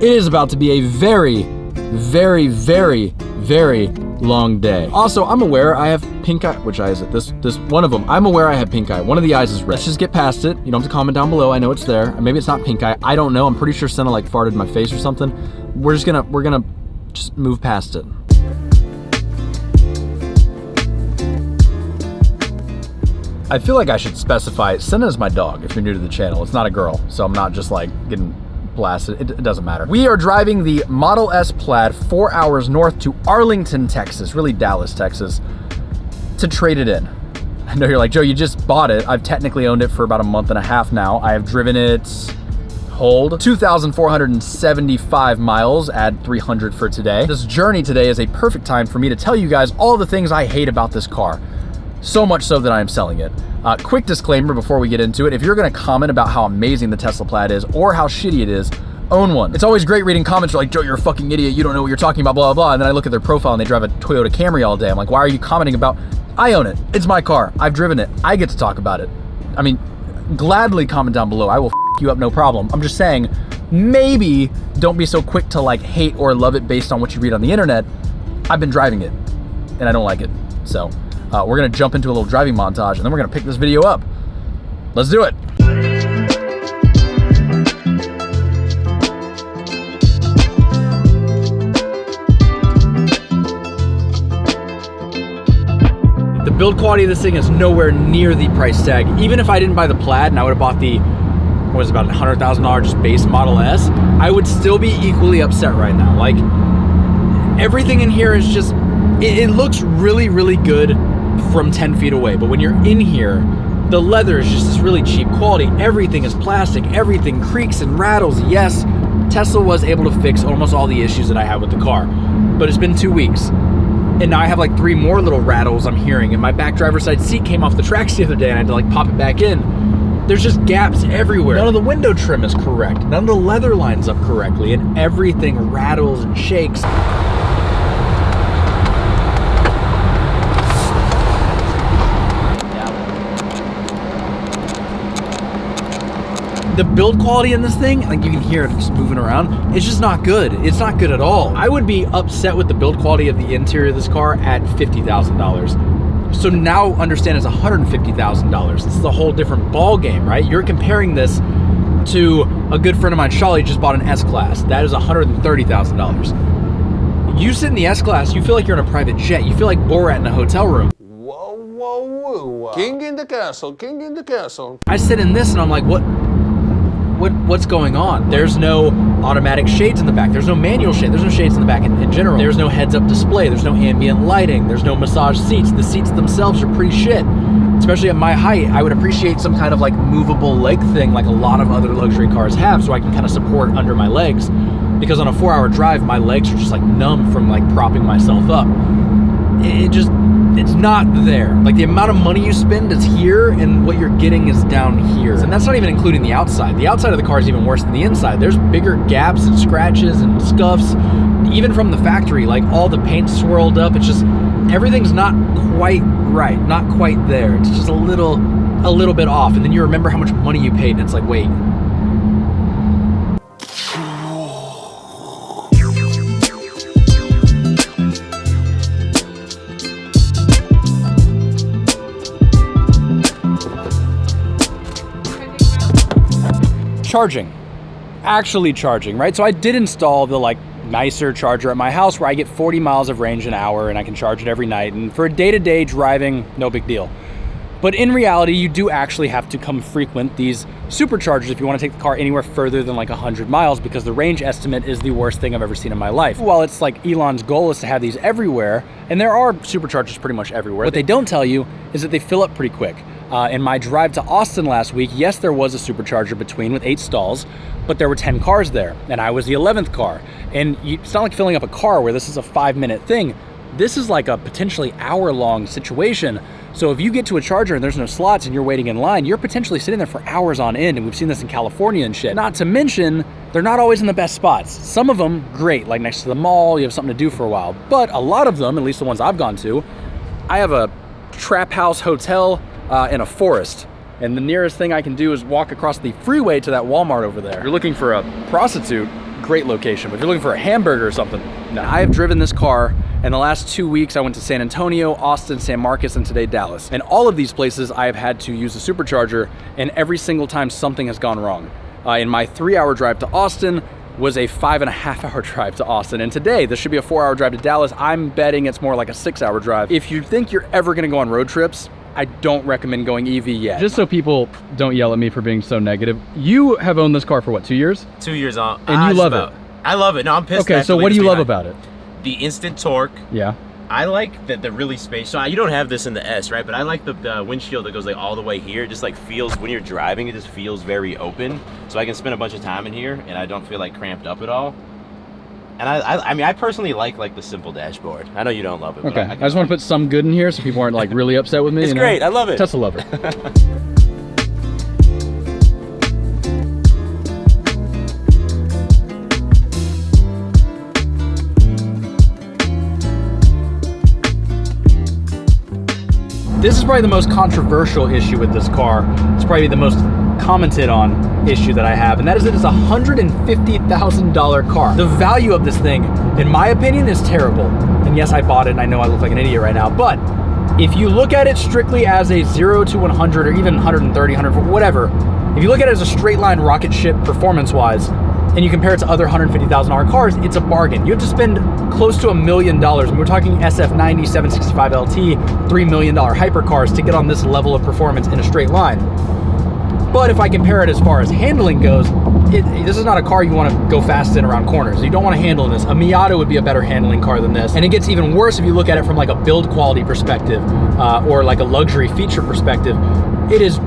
It is about to be a very, very, very, very long day. Also, I'm aware I have pink eye. Which eye is it? This one of them. I'm aware I have pink eye. One of the eyes is red. Let's just get past it. You don't have to comment down below. I know it's there. Maybe it's not pink eye. I don't know. I'm pretty sure Senna like farted in my face or something. We're gonna just move past it. I feel like I should specify, Senna is my dog if you're new to the channel. It's not a girl, so I'm not just like getting blasted. It doesn't matter. We are driving the Model S Plaid 4 hours north to Arlington, Texas, really Dallas, Texas, to trade it in. I know you're like, Joe, you just bought it. I've technically owned it for about a month and a half now. I have driven it, hold, 2,475 miles, add 300 for today. This journey today is a perfect time for me to tell you guys all the things I hate about this car. So much so that I am selling it. Quick disclaimer before we get into it. If you're gonna comment about how amazing the Tesla Plaid is or how shitty it is, own one. It's always great reading comments like, Joe, you're a fucking idiot. You don't know what you're talking about, blah, blah, blah. And then I look at their profile and they drive a Toyota Camry all day. I'm like, why are you commenting about, I own it. It's my car. I've driven it. I get to talk about it. I mean, gladly comment down below. I will you up, no problem. I'm just saying, maybe don't be so quick to like hate or love it based on what you read on the internet. I've been driving it and I don't like it. So we're gonna jump into a little driving montage and then we're gonna pick this video up. Let's do it. The build quality of this thing is nowhere near the price tag. Even if I didn't buy the Plaid and I would have bought the, what was it, about $100,000 just base Model S, I would still be equally upset right now. Like, everything in here is just, it looks really, really good from 10 feet away, but when you're in here, the leather is just this really cheap quality. Everything is plastic, everything creaks and rattles. Yes, Tesla was able to fix almost all the issues that I had with the car, but it's been 2 weeks, and now I have like 3 more little rattles I'm hearing, and my back driver's side seat came off the tracks the other day, and I had to like pop it back in. There's just gaps everywhere. None of the window trim is correct. None of the leather lines up correctly, and everything rattles and shakes. The build quality in this thing, like you can hear it just moving around, it's just not good. It's not good at all. I would be upset with the build quality of the interior of this car at $50,000. So now understand it's $150,000. This is a whole different ball game, right? You're comparing this to a good friend of mine, Charlie, just bought an S-Class. That is $130,000. You sit in the S-Class, you feel like you're in a private jet. You feel like Borat in a hotel room. Whoa, whoa, whoa. King in the castle, king in the castle. I sit in this and I'm like, what's going on? There's no automatic shades in the back. There's no manual shade. There's no shades in the back in general. There's no heads-up display. There's no ambient lighting. There's no massage seats. The seats themselves are pretty shit. Especially at my height, I would appreciate some kind of like movable leg thing like a lot of other luxury cars have, so I can kind of support under my legs. Because on a 4-hour drive, my legs are just like numb from like propping myself up. It's not there. Like the amount of money you spend is here and what you're getting is down here. And that's not even including the outside. The outside of the car is even worse than the inside. There's bigger gaps and scratches and scuffs, even from the factory, like all the paint swirled up. It's just, everything's not quite right, not quite there. It's just a little bit off. And then you remember how much money you paid and it's like, wait. Charging, actually charging, right? So I did install the like nicer charger at my house where I get 40 miles of range an hour and I can charge it every night. And for day-to-day driving, no big deal. But in reality, you do actually have to come frequent these superchargers if you want to take the car anywhere further than like 100 miles because the range estimate is the worst thing I've ever seen in my life. While it's like Elon's goal is to have these everywhere, and there are superchargers pretty much everywhere, what they don't tell you is that they fill up pretty quick. In my drive to Austin last week, yes, there was a supercharger between with 8 stalls, but there were 10 cars there, and I was the 11th car. And it's not like filling up a car where this is a 5-minute thing. This is like a potentially hour-long situation. So if you get to a charger and there's no slots and you're waiting in line, you're potentially sitting there for hours on end, and we've seen this in California and shit. Not to mention, they're not always in the best spots. Some of them, great, like next to the mall, you have something to do for a while. But a lot of them, at least the ones I've gone to, I have a trap house hotel in a forest. And the nearest thing I can do is walk across the freeway to that Walmart over there. If you're looking for a prostitute, great location. But if you're looking for a hamburger or something, no. I have driven this car. In the last 2 weeks, I went to San Antonio, Austin, San Marcos, and today Dallas. And all of these places, I have had to use a supercharger, and every single time something has gone wrong. In my 3-hour drive to Austin was a 5.5-hour drive to Austin. And today, this should be a 4-hour drive to Dallas. I'm betting it's more like a 6-hour drive. If you think you're ever gonna go on road trips, I don't recommend going EV yet. Just so people don't yell at me for being so negative, you have owned this car for what, 2 years? 2 years on. And you love it? I love it. No, I'm pissed. Okay, so what do you love about it? The instant torque. Yeah. I like that the really spacious. So you don't have this in the S, right? But I like the windshield that goes like all the way here. It just like feels, when you're driving, it just feels very open. So I can spend a bunch of time in here and I don't feel like cramped up at all. And I mean, I personally like the simple dashboard. I know you don't love it. Okay, I just want to put some good in here so people aren't like really upset with me. It's great, I love it. Tesla lover. This is probably the most controversial issue with this car. It's probably the most commented on issue that I have, and that is that it's a $150,000 car. The value of this thing, in my opinion, is terrible. And yes, I bought it, and I know I look like an idiot right now, but if you look at it strictly as a 0 to 100, or even 130, 140, whatever, if you look at it as a straight line rocket ship performance-wise, and you compare it to other $150,000 cars, it's a bargain. You have to spend close to $1 million, and we're talking SF90, 765 LT, $3 million hypercars to get on this level of performance in a straight line. But if I compare it as far as handling goes, this is not a car you want to go fast in around corners. You don't want to handle this. A Miata would be a better handling car than this. And it gets even worse if you look at it from like a build quality perspective, or like a luxury feature perspective. It is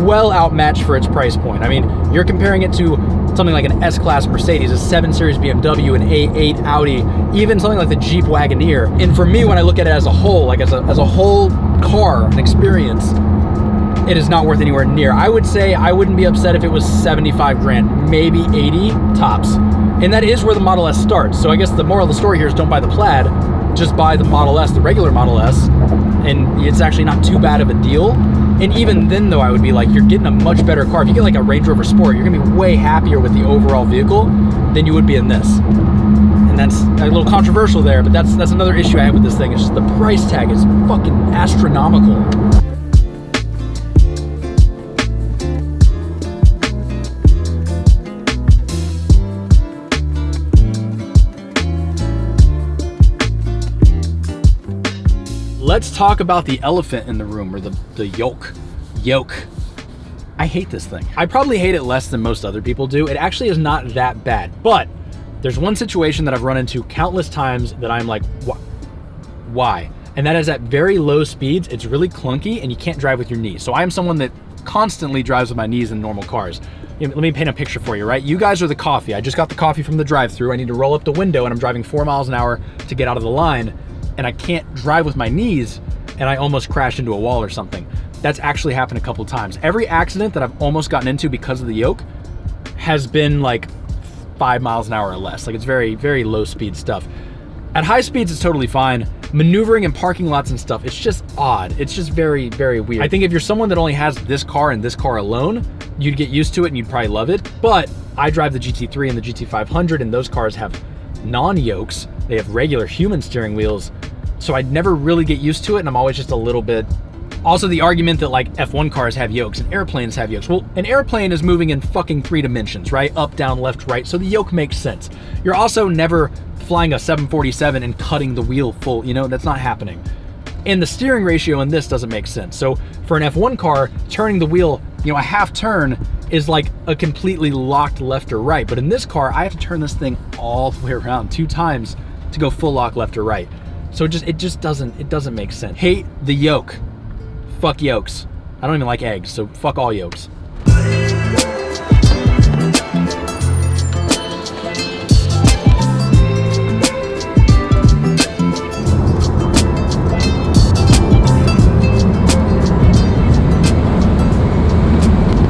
well outmatched for its price point. I mean, you're comparing it to something like an S-Class Mercedes, a 7 Series BMW, an A8 Audi, even something like the Jeep Wagoneer. And for me, when I look at it as a whole, like as a whole car, an experience, it is not worth anywhere near. I would say I wouldn't be upset if it was 75 grand, maybe 80 tops. And that is where the Model S starts. So I guess the moral of the story here is don't buy the Plaid, just buy the Model S, the regular Model S, and it's actually not too bad of a deal. And even then though, I would be like, you're getting a much better car. If you get like a Range Rover Sport, you're gonna be way happier with the overall vehicle than you would be in this. And that's a little controversial there, but that's another issue I have with this thing. It's just the price tag is fucking astronomical. Let's talk about the elephant in the room, or the Yoke. Yoke. I hate this thing. I probably hate it less than most other people do. It actually is not that bad, but there's one situation that I've run into countless times that I'm like, why? And that is at very low speeds, it's really clunky and you can't drive with your knees. So I am someone that constantly drives with my knees in normal cars. Let me paint a picture for you, right? You guys are the coffee. I just got the coffee from the drive-thru. I need to roll up the window and I'm driving 4 miles an hour to get out of the line, and I can't drive with my knees, and I almost crash into a wall or something. That's actually happened a couple times. Every accident that I've almost gotten into because of the Yoke has been like 5 miles an hour or less. Like, it's very, very low speed stuff. At high speeds, it's totally fine. Maneuvering in parking lots and stuff, it's just odd. It's just very, very weird. I think if you're someone that only has this car and this car alone, you'd get used to it and you'd probably love it. But I drive the GT3 and the GT500, and those cars have non-yokes. They have regular human steering wheels, so I'd never really get used to it, and I'm always just a little bit. Also, the argument that like F1 cars have yokes and airplanes have yokes. Well, an airplane is moving in fucking 3 dimensions, right? Up, down, left, right, so the yoke makes sense. You're also never flying a 747 and cutting the wheel full, you know, that's not happening. And the steering ratio in this doesn't make sense. So for an F1 car, turning the wheel, you know, a half turn is like a completely locked left or right. But in this car, I have to turn this thing all the way around 2 times to go full lock left or right. So it just doesn't make sense. Hate the yoke. Fuck yokes. I don't even like eggs, so fuck all yokes.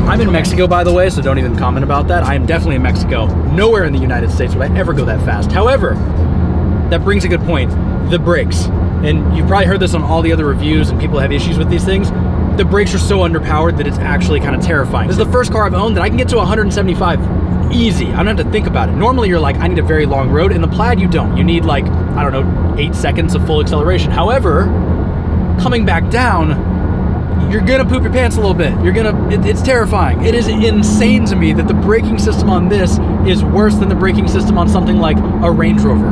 I'm in Mexico, by the way, so don't even comment about that. I am definitely in Mexico. Nowhere in the United States would I ever go that fast. However, that brings a good point. The brakes. And you've probably heard this on all the other reviews, and people have issues with these things. The brakes are so underpowered that it's actually kind of terrifying. This is the first car I've owned that I can get to 175 easy. I don't have to think about it. Normally you're like, I need a very long road. In the Plaid, you don't. You need like, I don't know, 8 seconds of full acceleration. However, coming back down, you're gonna poop your pants a little bit. It's terrifying. It is insane to me that the braking system on this is worse than the braking system on something like a Range Rover.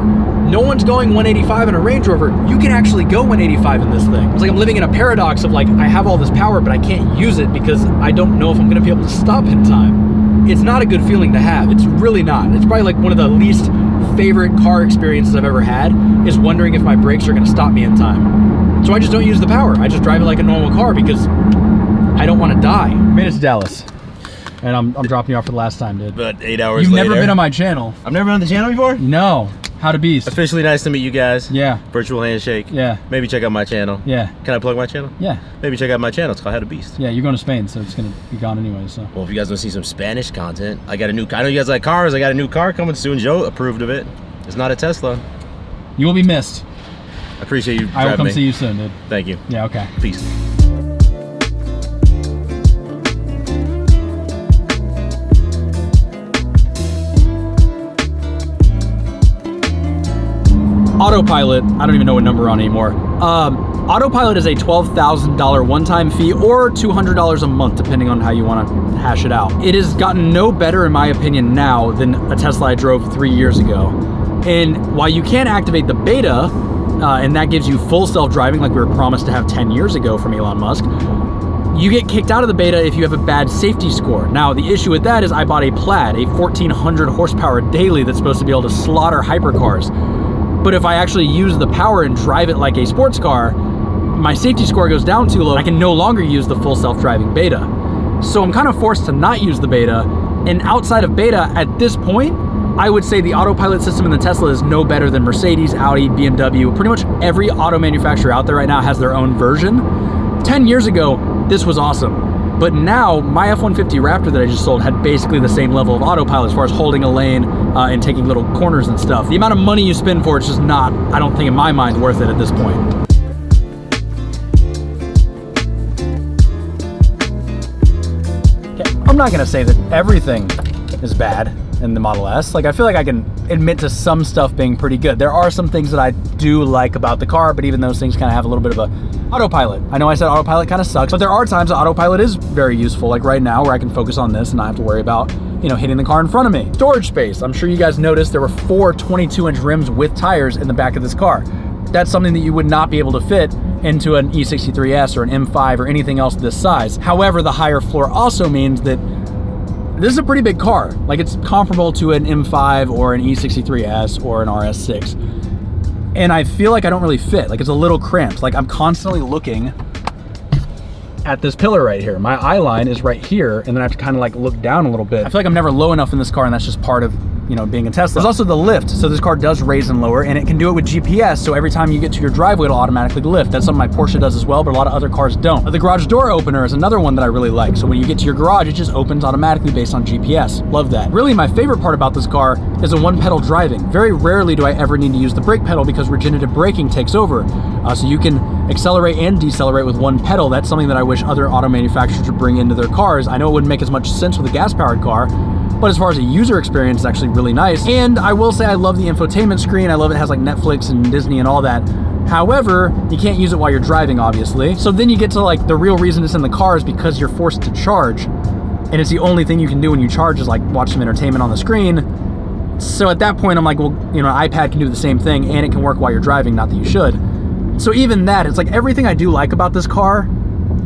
No one's going 185 in a Range Rover. You can actually go 185 in this thing. It's like I'm living in a paradox of like, I have all this power, but I can't use it because I don't know if I'm gonna be able to stop in time. It's not a good feeling to have. It's really not. It's probably like one of the least favorite car experiences I've ever had, is wondering if my brakes are gonna stop me in time. So I just don't use the power. I just drive it like a normal car because I don't want to die. Made it to Dallas. And I'm dropping you off for the last time, dude. About 8 hours You've later. never been on my channel. I've never been on the channel before? No. How to Beast. Officially nice to meet you guys. Yeah. Virtual handshake. Yeah. Maybe check out my channel. Yeah. Can I plug my channel? Yeah. Maybe check out my channel. It's called How to Beast. Yeah, you're going to Spain, so it's going to be gone anyway, so. Well, if you guys want to see some Spanish content, I got a new, I know you guys like cars. I got a new car coming soon. Joe approved of it. It's not a Tesla. You will be missed. I appreciate you I will come me. see you soon, dude. Thank you. Yeah, okay. Peace. Autopilot, I don't even know what number we're on anymore. Autopilot is a $12,000 one-time fee or $200 a month, depending on how you want to hash it out. It has gotten no better, in my opinion, now than a Tesla I drove 3 years ago. And while you can activate the beta, and that gives you full self-driving like we were promised to have 10 years ago from Elon Musk, you get kicked out of the beta if you have a bad safety score. Now, the issue with that is I bought a Plaid, a 1,400 horsepower daily that's supposed to be able to slaughter hypercars. But if I actually use the power and drive it like a sports car, my safety score goes down too low. I can no longer use the full self-driving beta. So I'm kind of forced to not use the beta. And outside of beta, at this point, I would say the autopilot system in the Tesla is no better than Mercedes, Audi, BMW. Pretty much every auto manufacturer out there right now has their own version. 10 years ago, this was awesome. But now, my F-150 Raptor that I just sold had basically the same level of autopilot as far as holding a lane and taking little corners and stuff. The amount of money you spend for it's just not, I don't think in my mind, worth it at this point. Okay, I'm not gonna say that everything is bad in the Model S. Like, I feel like I can admit to some stuff being pretty good. There are some things that I do like about the car, but even those things kind of have a little bit of a autopilot. I know I said autopilot kind of sucks, but there are times that autopilot is very useful, like right now where I can focus on this and not have to worry about, you know, hitting the car in front of me. Storage space. I'm sure you guys noticed there were 4 22-inch rims with tires in the back of this car. That's something that you would not be able to fit into an E63S or an M5 or anything else this size. However, the higher floor also means that this is a pretty big car. Like, it's comparable to an M5 or an E63S or an RS6. And I feel like I don't really fit. Like, it's a little cramped. Like, I'm constantly looking at this pillar right here. My eye line is right here, and then I have to kind of like look down a little bit. I feel like I'm never low enough in this car, and that's just part of, you know, being a Tesla. There's also the lift. So this car does raise and lower, and it can do it with GPS. So every time you get to your driveway, it'll automatically lift. That's something my Porsche does as well, but a lot of other cars don't. The garage door opener is another one that I really like. So when you get to your garage, it just opens automatically based on GPS. Love that. Really, my favorite part about this car is the one-pedal driving. Very rarely do I ever need to use the brake pedal because regenerative braking takes over. So you can accelerate and decelerate with one pedal. That's something that I wish other auto manufacturers would bring into their cars. I know it wouldn't make as much sense with a gas-powered car, but as far as a user experience, it's actually really nice. And I will say I love the infotainment screen. I love it has like Netflix and Disney and all that. However, you can't use it while you're driving, obviously. So then you get to like the real reason it's in the car is because you're forced to charge. And it's the only thing you can do when you charge is like watch some entertainment on the screen. So at that point, I'm like, well, you know, an iPad can do the same thing and it can work while you're driving, not that you should. So even that, it's like everything I do like about this car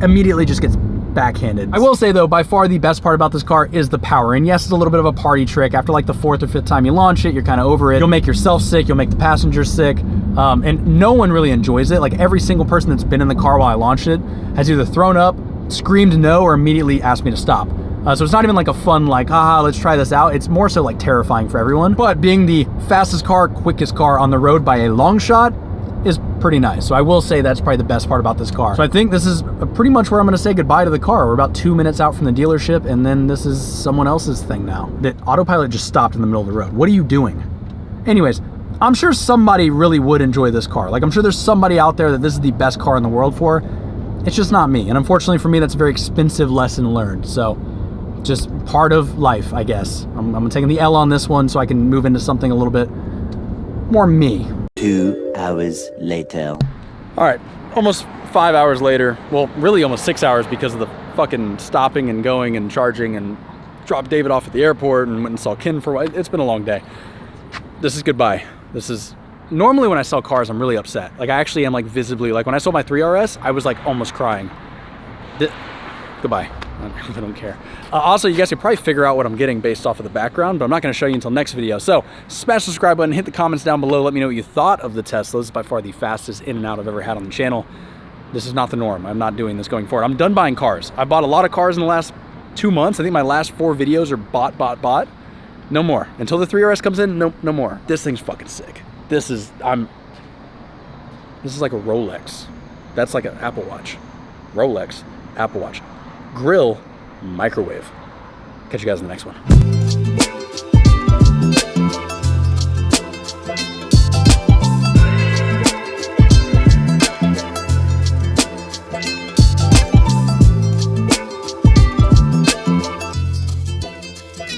immediately just gets backhanded. I will say though, by far the best part about this car is the power. And yes, it's a little bit of a party trick. After like the 4th or 5th time you launch it, you're kind of over it. You'll make yourself sick, you'll make the passengers sick. And no one really enjoys it. Like every single person that's been in the car while I launched it has either thrown up, screamed no, or immediately asked me to stop. So it's not even like a fun, like, haha, let's try this out. It's more so like terrifying for everyone. But being the fastest car, quickest car on the road by a long shot is pretty nice. So I will say that's probably the best part about this car. So I think this is pretty much where I'm gonna say goodbye to the car. We're about 2 minutes out from the dealership, and then this is someone else's thing now. That Autopilot just stopped in the middle of the road. What are you doing? Anyways, I'm sure somebody really would enjoy this car. Like, I'm sure there's somebody out there that this is the best car in the world for. It's just not me. And unfortunately for me, that's a very expensive lesson learned. So Just part of life, I guess. I'm taking the L on this one so I can move into something a little bit more me. 2 hours later. All right, almost 5 hours later. Well, really almost 6 hours because of the fucking stopping and going and charging, and dropped David off at the airport and went and saw Kin for a while. It's been a long day. This is goodbye. This is, normally when I sell cars, I'm really upset. Like I actually am like visibly, like when I sold my 3RS, I was like almost crying. Goodbye. I don't care. Also, you guys can probably figure out what I'm getting based off of the background, but I'm not going to show you until next video. So smash the subscribe button, hit the comments down below. Let me know what you thought of the Tesla. This is by far the fastest in and out I've ever had on the channel. This is not the norm. I'm not doing this going forward. I'm done buying cars. I bought a lot of cars in the last 2 months. I think my last 4 videos are bought. No more. Until the 3RS comes in, no more. This thing's fucking sick. This is like a Rolex. That's like an Apple Watch. Rolex, Apple Watch. Grill, microwave. Catch you guys in the next one.